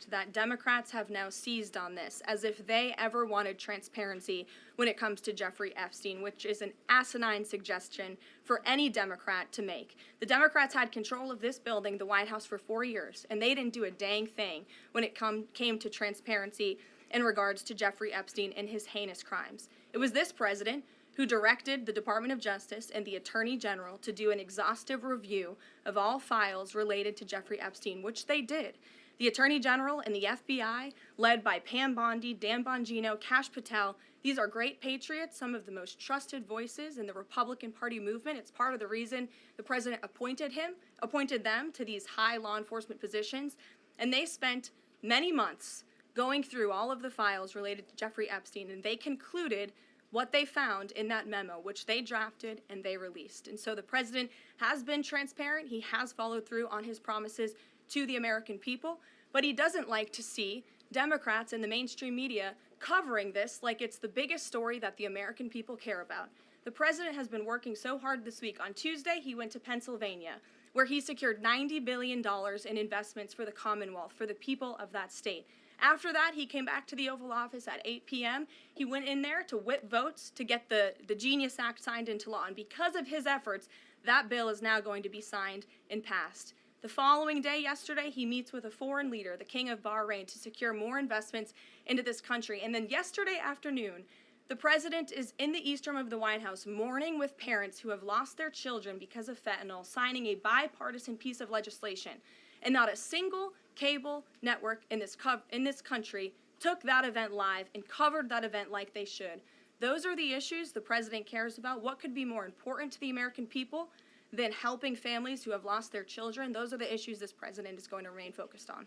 that Democrats have now seized on this, as if they ever wanted transparency when it comes to Jeffrey Epstein, which is an asinine suggestion for any Democrat to make. The Democrats had control of this building, the White House, for 4 years, and they didn't do a dang thing when it came to transparency in regards to Jeffrey Epstein and his heinous crimes. It was this president who directed the Department of Justice and the Attorney General to do an exhaustive review of all files related to Jeffrey Epstein, which they did. The Attorney General and the FBI, led by Pam Bondi, Dan Bongino, Kash Patel, these are great patriots, some of the most trusted voices in the Republican Party movement. It's part of the reason the president appointed them to these high law enforcement positions, and they spent many months going through all of the files related to Jeffrey Epstein, and they concluded what they found in that memo, which they drafted and they released. And so the president has been transparent. He has followed through on his promises to the American people, but he doesn't like to see Democrats and the mainstream media covering this like it's the biggest story that the American people care about. The president has been working so hard this week. On Tuesday, he went to Pennsylvania, where he secured $90 billion in investments for the Commonwealth, for the people of that state. After that, he came back to the Oval Office at 8 p.m. He went in there to whip votes to get the Genius Act signed into law. And because of his efforts, that bill is now going to be signed and passed. The following day, yesterday, he meets with a foreign leader, the King of Bahrain, to secure more investments into this country. And then yesterday afternoon, the president is in the East Room of the White House mourning with parents who have lost their children because of fentanyl, signing a bipartisan piece of legislation. And not a single cable network in this country took that event live and covered that event like they should. Those are the issues the president cares about. What could be more important to the American people than helping families who have lost their children? Those are the issues this president is going to remain focused on.